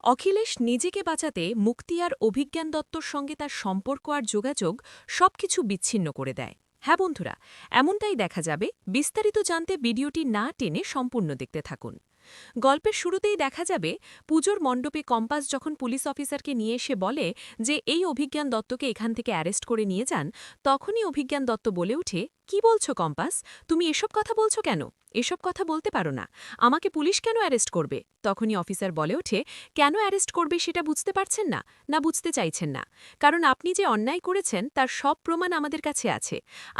অখিলেশ নিজেকে বাঁচাতে মুক্তি আর অভিজ্ঞান দত্তর সঙ্গে তার সম্পর্ক আর যোগাযোগ সবকিছু বিচ্ছিন্ন করে দেয়। হ্যাঁ বন্ধুরা, এমনটাই দেখা যাবে। বিস্তারিত জানতে ভিডিওটি না টেনে সম্পূর্ণ দেখতে থাকুন। গল্পের শুরুতেই দেখা যাবে পুজোর মণ্ডপে কম্পাস যখন পুলিশ অফিসারকে নিয়ে এসে বলে যে এই অভিজ্ঞান দত্তকে এখান থেকে অ্যারেস্ট করে নিয়ে যান, তখনই অভিজ্ঞান দত্ত বলে ওঠে, কি বলছো কম্পাস? তুমি এসব কথা বলছো কেন? এসব কথা বলতে পারো না। আমাকে পুলিশ কেন অ্যারেস্ট করবে? তখনই অফিসার বলে ওঠে, কেন অ্যারেস্ট করবে সেটা বুঝতে পারছেন না, না বুঝতে চাইছেন না? কারণ আপনি যে অন্যায় করেছেন তার সব প্রমাণ আমাদের কাছে আছে।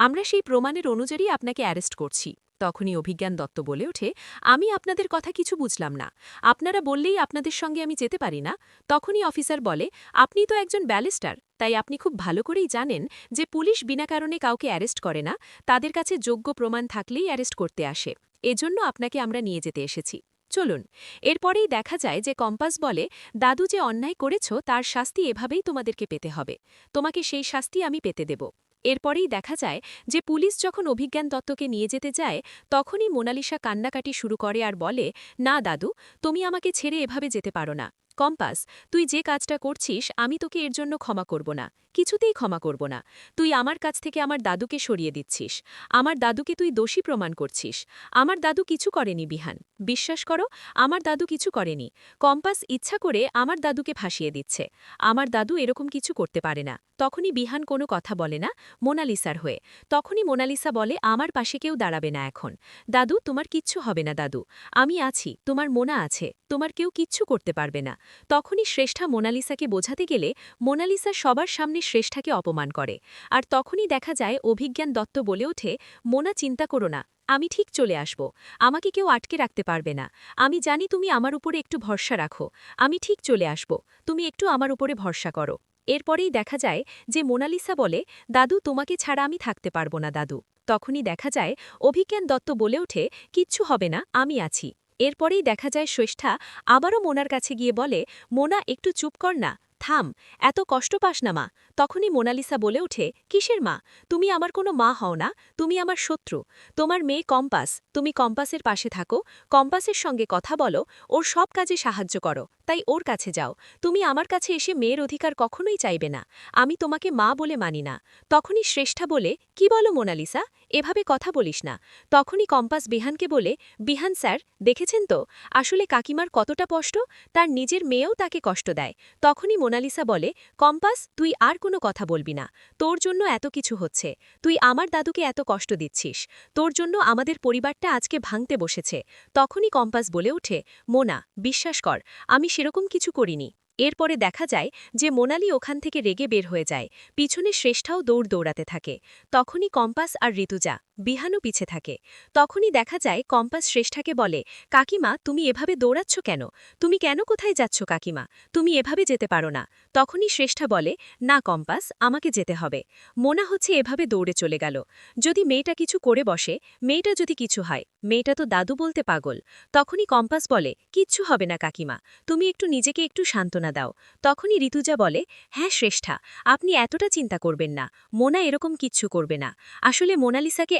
আমরা সেই প্রমাণের অনুযায়ী আপনাকে অ্যারেস্ট করছি। তখনই অভিজ্ঞান দত্ত বলে ওঠে, আমি আপনাদের কথা কিছু বুঝলাম না। আপনারা বললেই আপনাদের সঙ্গে আমি যেতে পারি না? তখনই অফিসার বলে, আপনি তো একজন ব্যারিস্টার, তাই আপনি খুব ভালো করেই জানেন যে পুলিশ বিনা কারণে কাউকে অ্যারেস্ট করে না, তাদের কাছে যোগ্য প্রমাণ থাকলেই অ্যারেস্ট করতে আসে। এজন্য আপনাকে আমরা নিয়ে যেতে এসেছি। চলুন। এরপরেই দেখা যায় যে কম্পাস বলে, দাদু যে অন্যায় করেছ তার শাস্তি এভাবেই তোমাদেরকে পেতে হবে। তোমাকে সেই শাস্তি আমি পেতে দেব। এরপরেই দেখা যায় যে পুলিশ যখন অভিজ্ঞান দত্তকে নিয়ে যেতে যায়, তখনই মোনালিসা কান্নাকাটি শুরু করে আর বলে, না দাদু, তুমি আমাকে ছেড়ে এভাবে যেতে পারো না। কম্পাস, তুই যে কাজটা করছিস আমি তোকে এর জন্য ক্ষমা করব না, কিছুতেই ক্ষমা করব না। তুই আমার কাছ থেকে আমার দাদুকে সরিয়ে দিচ্ছিস। আমার দাদুকে তুই দোষী প্রমাণ করছিস। আমার দাদু কিছু করেনি বিহান, বিশ্বাস করো, আমার দাদু কিছু করেনি। কম্পাস ইচ্ছা করে আমার দাদুকে ফাঁসিয়ে দিচ্ছে। আমার দাদু এরকম কিছু করতে পারে না। তখনই বিহান কোনো কথা বলে না মোনালিসার হয়ে। তখনই মোনালিসা বলে, আমার পাশে কেউ দাঁড়াবে না এখন। দাদু, তোমার কিচ্ছু হবে না দাদু, আমি আছি, তোমার মোনা আছে, তোমার কেউ কিচ্ছু করতে পারবে না। তখনই শ্রেষ্ঠা মোনালিসাকে বোঝাতে গেলে মোনালিসা সবার সামনে শ্রেষ্ঠাকে অপমান করে। আর তখনই দেখা যায় অভিজ্ঞান দত্ত বলে ওঠে, মোনা চিন্তা করো না, আমি ঠিক চলে আসব। আমাকে কেউ আটকে রাখতে পারবে না। আমি জানি তুমি আমার উপরে একটু ভরসা রাখো। আমি ঠিক চলে আসব, তুমি একটু আমার উপরে ভরসা করো। এরপরেই দেখা যায় যে মোনালিসা বলে, দাদু তোমাকে ছাড়া আমি থাকতে পারবো না দাদু। তখনই দেখা যায় অভিজ্ঞান দত্ত বলে ওঠে, কিচ্ছু হবে না, আমি আছি। এরপরেই দেখা যায় শ্রেষ্ঠা আবারও মোনার কাছে গিয়ে বলে, মোনা একটু চুপ কর না, থাম, এত কষ্ট পাস না মা। তখনই মোনালিসা বলে ওঠে, কিসের মা? তুমি আমার কোনো মা হও না, তুমি আমার শত্রু। তোমার মেয়ে কম্পাস, তুমি কম্পাসের পাশে থাকো, কম্পাসের সঙ্গে কথা বলো, ওর সব কাজে সাহায্য করো, তাই ওর কাছে যাও। তুমি আমার কাছে এসে মেয়ের অধিকার কখনোই চাইবে না। আমি তোমাকে মা বলে মানি না। তখনই শ্রেষ্ঠা বলে, কি বলো মোনালিসা, এভাবে কথা বলিস না। তখনই কম্পাস বিহানকে বলে, বিহান স্যার, দেখেছেন তো আসলে কাকিমার কতটা কষ্ট, তার নিজের মেয়েও তাকে কষ্ট দেয়। তখনই মোনালিসা বলে, কম্পাস তুই আর কোনো কথা বলবি না। তোর জন্য এত কিছু হচ্ছে, তুই আমার দাদুকে এত কষ্ট দিচ্ছিস, তোর জন্য আমাদের পরিবারটা আজকে ভাঙতে বসেছে। তখনই কম্পাস বলে ওঠে, মোনা, বিশ্বাস কর, আমি সেরকম কিছু করিনি। এরপরে দেখা যায় যে মোনালি ওখান থেকে রেগে বের হয়ে যায়। পিছনে শ্রেষ্ঠাও দৌড়াতে থাকে। তখনই কম্পাস আর ঋতুজা, বিহানও পিছে থাকে। তখনই দেখা যায় কম্পাস শ্রেষ্ঠাকে বলে, কাকিমা তুমি এভাবে দৌড়াচ্ছ কেন? তুমি কেন কোথায় যাচ্ছ কাকিমা? তুমি এভাবে যেতে পারো না। তখনই শ্রেষ্ঠা বলে, না কম্পাস, আমাকে যেতে হবে। মোনা হচ্ছে এভাবে দৌড়ে চলে গেল। যদি মেয়েটা কিছু করে বসে, মেয়েটা যদি কিছু হয়, মেয়েটা তো দাদু বলতে পাগল। তখনই কম্পাস বলে, কিচ্ছু হবে না কাকিমা, তুমি একটু নিজেকে একটু সান্ত্বনা দাও। তখনই ঋতুজা বলে, হ্যাঁ শ্রেষ্ঠা, আপনি এতটা চিন্তা করবেন না, মোনা এরকম কিচ্ছু করবে না। আসলে মোনালিসাকে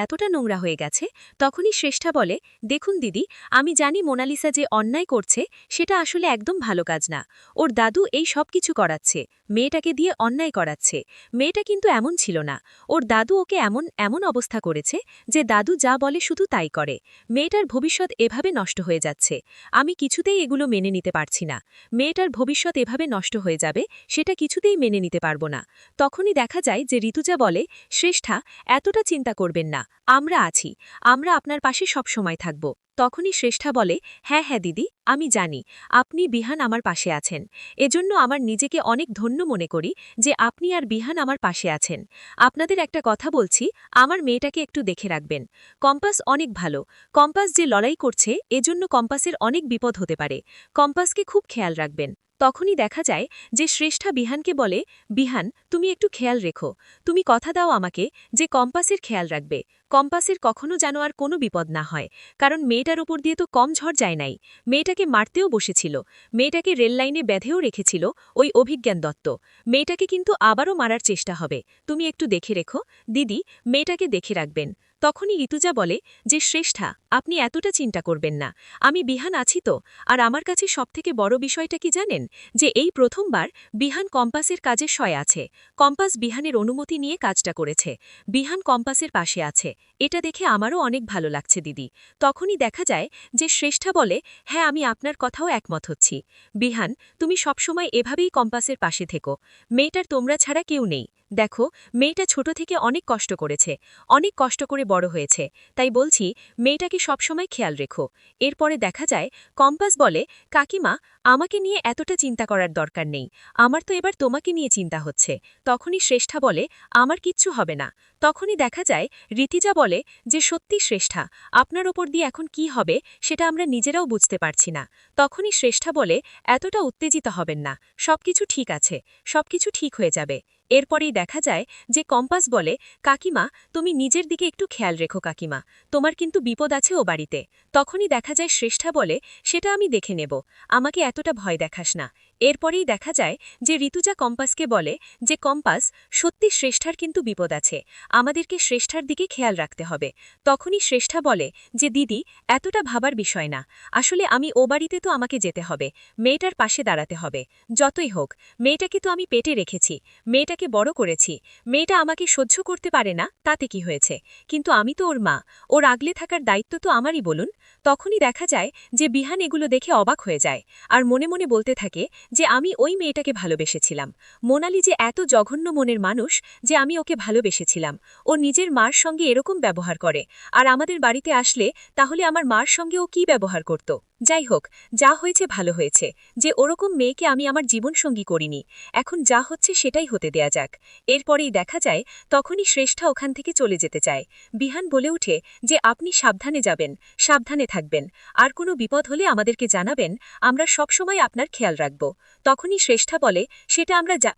এতটা নোংরা হয়ে গেছে। তখনই শ্রেষ্ঠা বলে, দেখুন দিদি, আমি জানি মোনালিসা যে অন্যায় করছে সেটা আসলে একদম ভালো কাজ না। ওর দাদু এই সব কিছু করাচ্ছে, মেয়েটাকে দিয়ে অন্যায় করাচ্ছে। মেয়েটা কিন্তু এমন ছিল না। ওর দাদু ওকে এমন এমন অবস্থা করেছে যে দাদু যা বলে শুধু তাই করে। মেয়েটার ভবিষ্যৎ এভাবে নষ্ট হয়ে যাচ্ছে। আমি কিছুতেই এগুলো মেনে নিতে পারছি না। মেয়েটার ভবিষ্যৎ এভাবে নষ্ট হয়ে যাবে সেটা কিছুতেই মেনে নিতে পারবো না। তখনই দেখা যায় যে ঋতুজা বলে, শ্রেষ্ঠা, এতটা চিন্তা করবেন না, আমরা আছি, আমরা আপনার পাশে সব সময় থাকব। তখনই শ্রেষ্ঠা বলে, হ্যাঁ হ্যাঁ দিদি, আমি জানি আপনি বিহান আমার পাশে আছেন। এজন্য আমার নিজেকে অনেক ধন্য মনে করি যে আপনি আর বিহান আমার পাশে আছেন। আপনাদের একটা কথা বলছি, আমার মেয়েটাকে একটু দেখে রাখবেন। কম্পাস অনেক ভালো। কম্পাস যে লড়াই করছে এজন্য কম্পাসের অনেক বিপদ হতে পারে। কম্পাসকে খুব খেয়াল রাখবেন। তখনই দেখা যায় যে শ্রেষ্ঠা বিহানকে বলে, বিহান তুমি একটু খেয়াল রেখো। তুমি কথা দাও আমাকে যে কম্পাসের খেয়াল রাখবে। কম্পাসের কখনো যেন আর কোনো বিপদ না হয়, কারণ মেয়েটার ওপর দিয়ে তো কম ঝড় যায় নাই। মেয়েটাকে মারতেও বসেছিল, মেয়েটাকে রেললাইনে বেঁধেও রেখেছিল ওই অভিজ্ঞান দত্ত। মেয়েটাকে কিন্তু আবারও মারার চেষ্টা হবে। তুমি একটু দেখে রেখো দিদি, মেয়েটাকে দেখে রাখবেন। তখনই ঋতুজা বলে যে শ্রেষ্ঠা, আপনি এতটা চিন্তা করবেন না, আমি বিহান আছি তো। আর আমার কাছে সবথেকে বড় বিষয়টা কি জানেন, যে এই প্রথমবার বিহান কম্পাসের কাজে সয় আছে। কম্পাস বিহানের অনুমতি নিয়ে কাজটা করেছে। বিহান কম্পাসের পাশে আছে। এটা দেখে আমারও অনেক ভালো লাগছে দিদি। তখনই দেখা যায় যে শ্রেষ্ঠা বলে, হ্যাঁ, আমি আপনার কথাও একমত হচ্ছি। বিহান, তুমি সবসময় এভাবেই কম্পাসের পাশে থেকো। মেয়েটার তোমরা ছাড়া কেউ নেই। দেখো, মেয়েটা ছোট থেকে অনেক কষ্ট করেছে, অনেক কষ্ট করে বড় হয়েছে। তাই বলছি, মেয়েটাকে সবসময় খেয়াল রেখো। এরপরে দেখা যায় কম্পাস বলে, কাকিমা, আমাকে নিয়ে এতটা চিন্তা করার দরকার নেই, আমার তো এবার তোমাকে নিয়ে চিন্তা হচ্ছে। তখনই শ্রেষ্ঠা বলে, আমার কিচ্ছু হবে না। তখনই দেখা যায় ঋতিজা বলে যে সত্যি শ্রেষ্ঠা, আপনার ওপর দিয়ে এখন কি হবে সেটা আমরা নিজেরাও বুঝতে পারছি না। তখনই শ্রেষ্ঠা বলে, এতটা উত্তেজিত হবেন না, সবকিছু ঠিক আছে, সবকিছু ঠিক হয়ে যাবে। এরপরেই দেখা যায় যে কম্পাস বলে, কাকিমা, তুমি নিজের দিকে একটু খেয়াল রেখো কাকিমা, তোমার কিন্তু বিপদ আছে ও বাড়িতে। তখনই দেখা যায় শ্রেষ্ঠা বলে, সেটা আমি দেখে নেব, আমাকে এতটা ভয় দেখাস না। এরপরেই দেখা যায় যে ঋতুজা কম্পাসকে বলে যে কম্পাস, সত্যি শ্রেষ্ঠার কিন্তু বিপদ আছে, আমাদেরকে শ্রেষ্ঠার দিকে খেয়াল রাখতে হবে। তখনই শ্রেষ্ঠা বলে যে দিদি, এতটা ভাবার বিষয় না, আসলে আমি ও বাড়িতে তো আমাকে যেতে হবে, মেয়েটার পাশে দাঁড়াতে হবে। যতই হোক, মেয়েটাকে তো আমি পেটে রেখেছি, মেয়েটাকে বড় করেছি, মেয়েটা আমাকে সহ্য করতে পারে না তাতে কি হয়েছে, কিন্তু আমি তো ওর মা, ওর আগলে থাকার দায়িত্ব তো আমারই বলুন। তখনই দেখা যায় যে বিহান এগুলো দেখে অবাক হয়ে যায়, আর মনে মনে বলতে থাকে যে আমি ওই মেয়েটাকে ভালোবেসেছিলাম। মোনালি যে এত জঘন্য মনের মানুষ যে আমি ওকে ভালোবেসেছিলাম, ও নিজের মার সঙ্গে এরকম ব্যবহার করে, আর আমাদের বাড়িতে আসলে তাহলে আমার মার সঙ্গে ও কি ব্যবহার করত। যাই হোক, যা হয়েছে ভালো হয়েছে, যে ওরকম মেয়েকে আমি আমার জীবনসঙ্গী করিনি। এখন যা হচ্ছে সেটাই হতে দেয়া যাক। এরপরেই দেখা যায় তখনই শ্রেষ্ঠা ওখান থেকে চলে যেতে চায়। বিহান বলে উঠে যে আপনি সাবধানে যাবেন, সাবধানে থাকবেন, আর কোনো বিপদ হলে আমাদেরকে জানাবেন, আমরা সবসময় আপনার খেয়াল রাখব। তখনই শ্রেষ্ঠা বলে, সেটা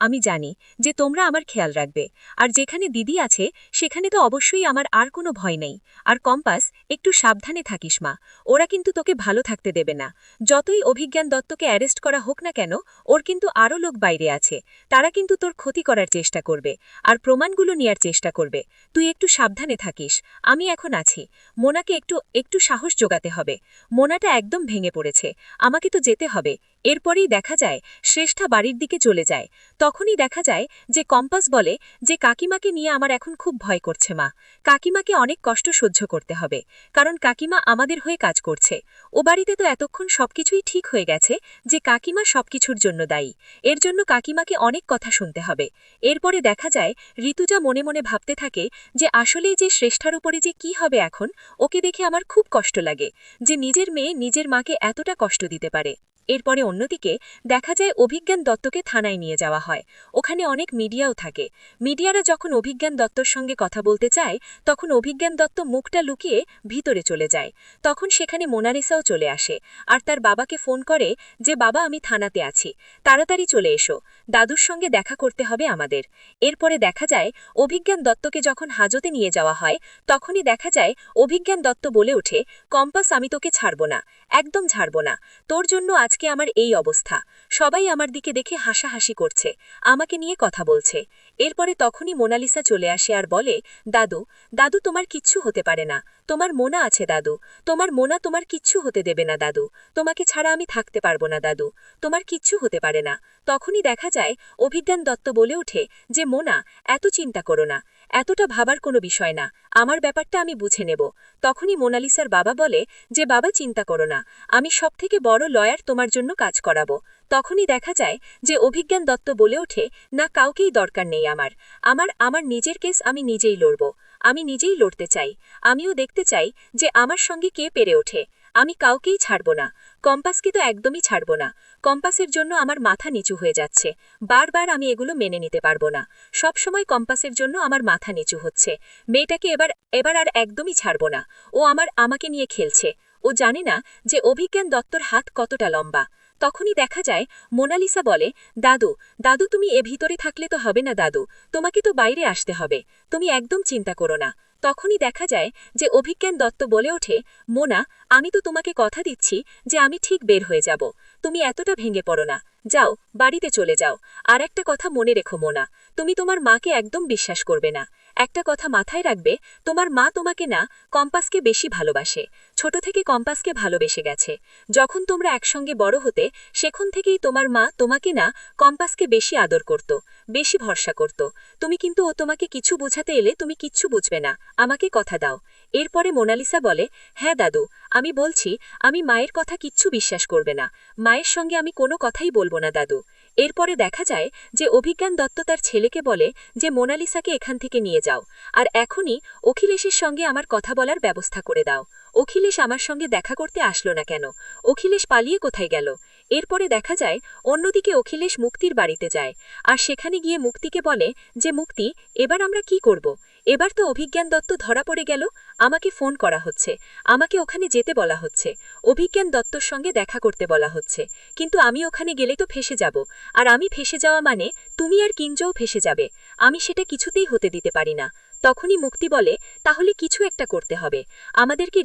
আমি জানি যে তোমরা আমার খেয়াল রাখবে, আর যেখানে দিদি আছে সেখানে তো অবশ্যই আমার আর কোনো ভয় নেই। আর কম্পাস, একটু সাবধানে থাকিস মা, ওরা কিন্তু তোকে ভালো থাকতে দেবে না। যতই অভিজ্ঞান দত্তকে অ্যারেস্ট করা হোক না কেন, ওর কিন্তু আরও লোক বাইরে আছে, তারা কিন্তু তোর ক্ষতি করার চেষ্টা করবে, আর প্রমাণগুলো নেয়ার চেষ্টা করবে। তুই একটু সাবধানে থাকিস, আমি এখন আছি। মোনাকে একটু একটু সাহস জোগাতে হবে, মোনাটা একদম ভেঙে পড়েছে, আমাকে তো যেতে হবে। এরপরেই দেখা যায় শ্রেষ্ঠা বাড়ির দিকে চলে যায়। তখনই দেখা যায় যে কম্পাস বলে যে কাকিমাকে নিয়ে আমার এখন খুব ভয় করছে মা, কাকিমাকে অনেক কষ্ট সহ্য করতে হবে, কারণ কাকিমা আমাদের হয়ে কাজ করছে। ও বাড়িতে তো এতক্ষণ সবকিছুই ঠিক হয়ে গেছে, যে কাকিমা সবকিছুর জন্য দায়ী, এর জন্য কাকিমাকে অনেক কথা শুনতে হবে। এরপরে দেখা যায় ঋতুজা মনে মনে ভাবতে থাকে যে আসলেই যে শ্রেষ্ঠার উপরে যে কি হবে এখন, ওকে দেখে আমার খুব কষ্ট লাগে, যে নিজের মেয়ে নিজের মাকে এতটা কষ্ট দিতে পারে। এরপরে অন্যদিকে দেখা যায় অভিজ্ঞান দত্তকে থানায় নিয়ে যাওয়া হয়। ওখানে অনেক মিডিয়াও থাকে। মিডিয়ারা যখন অভিজ্ঞান দত্তর সঙ্গে কথা বলতে চায়, তখন অভিজ্ঞান দত্ত মুখটা লুকিয়ে ভিতরে চলে যায়। তখন সেখানে মোনালিসাও চলে আসে, আর তার বাবাকে ফোন করে যে বাবা, আমি থানাতে আছি, তাড়াতাড়ি চলে এসো, দাদুর সঙ্গে দেখা করতে হবে আমাদের। এরপরে দেখা যায় অভিজ্ঞান দত্তকে যখন হাজতে নিয়ে যাওয়া হয়, তখনই দেখা যায় অভিজ্ঞান দত্ত বলে ওঠে, কম্পাস, আমি তোকে ছাড়ব না, একদম ছাড়ব না, তোর জন্য আজকে আমার এই অবস্থা, সবাই আমার দিকে দেখে হাসাহাসি করছে, আমাকে নিয়ে কথা বলছে। এরপরে তখনই মোনালিসা চলে আসে আর বলে, দাদু, দাদু, তোমার কিচ্ছু হতে পারে না, তোমার মোনা আছে দাদু, তোমার মোনা তোমার কিচ্ছু হতে দেবে না দাদু, তোমাকে ছাড়া আমি থাকতে পারবো না দাদু, তোমার কিচ্ছু হতে পারে না। তখনই দেখা যায় অভিজ্ঞান দত্ত বলে ওঠে যে মোনা, এত চিন্তা করো না, এতটা ভাবার কোনো বিষয় না, আমার ব্যাপারটা আমি বুঝে নেব। তখনই মোনালিসার বাবা বলে যে বাবা, চিন্তা করো না, আমি সবথেকে বড় লয়ার তোমার জন্য কাজ করাবো। তখনই দেখা যায় যে অভিজ্ঞান দত্ত বলে ওঠে, না, কাউকেই দরকার নেই আমার, আমার আমার নিজের কেস আমি নিজেই লড়ব, আমি নিজেই লড়তে চাই, আমিও দেখতে চাই যে আমার সঙ্গে কে পেরে ওঠে, আমি কাউকেই ছাড়ব না, কম্পাসকে তো একদমই ছাড়ব না, কম্পাসের জন্য আমার মাথা নিচু হয়ে যাচ্ছে, বারবার আমি এগুলো মেনে নিতে পারবো না, সবসময় কম্পাসের জন্য আমার মাথা নিচু হচ্ছে, মেয়েটাকে এবার এবার আর একদমই ছাড়ব না, ও আমাকে নিয়ে খেলছে, ও জানে না যে অভিজ্ঞান দত্তর হাত কতটা লম্বা। তখনই দেখা যায় মোনালিসা বলে, দাদু, দাদু, তুমি এ ভিতরে থাকলে তো হবে না দাদু, তোমাকে তো বাইরে আসতে হবে, তুমি একদম চিন্তা করো না। তখনই দেখা যায় যে অভিজ্ঞান দত্ত বলে ওঠে, মোনা, আমি তো তোমাকে কথা দিচ্ছি যে আমি ঠিক বের হয়ে যাব, তুমি এতটা ভেঙে পড়ো না, যাও, বাড়িতে চলে যাও। আর একটা কথা মনে রেখো মোনা, তুমি তোমার মাকে একদম বিশ্বাস করবে না। একটা কথা মাথায় রাখবে, তোমার মা তোমাকে না, কম্পাসকে বেশি ভালোবাসে। ছোট থেকে কম্পাসকে ভালোবেসে গেছে। যখন তোমরা একসঙ্গে বড় হতে, সেখন থেকেই তোমার মা তোমাকে না, কম্পাসকে বেশি আদর করত, বেশি ভরসা করত। তুমি কিন্তু ও তোমাকে কিছু বোঝাতে এলে তুমি কিচ্ছু বুঝবে না, আমাকে কথা দাও। এরপরে মোনালিসা বলে, হ্যাঁ দাদু, আমি বলছি, আমি মায়ের কথা কিচ্ছু বিশ্বাস করবে না। মায়ের সঙ্গে আমি কোনো কথাই বলবো না দাদু। এরপরে দেখা যায় যে অভিজ্ঞান দত্ত তার ছেলেকে বলে যে মোনালিসাকে এখান থেকে নিয়ে যাও, আর এখনই অখিলেশের সঙ্গে আমার কথা বলার ব্যবস্থা করে দাও। অখিলেশ আমার সঙ্গে দেখা করতে আসলো না কেন? অখিলেশ পালিয়ে কোথায় গেল? এরপরে দেখা যায় অন্যদিকে অখিলেশ মুক্তির বাড়িতে যায়, আর সেখানে গিয়ে মুক্তিকে বলে যে মুক্তি, এবার আমরা কি করব? এবার তো অভিজ্ঞান দত্ত ধরা পড়ে গেল, আমাকে ফোন করা হচ্ছে, আমাকে ওখানে যেতে বলা হচ্ছে, অভিজ্ঞান দত্তর সঙ্গে দেখা করতে বলা হচ্ছে, কিন্তু আমি ওখানে গেলে তো ফেসে যাব, আর আমি ফেসে যাওয়া মানে তুমি আর কিঞ্জও ফেসে যাবে। আমি সেটা কিছুতেই হতে দিতে পারি না। তখনই মুক্তি বলে, তাহলে কিছু একটা করতে হবে, আমাদেরকে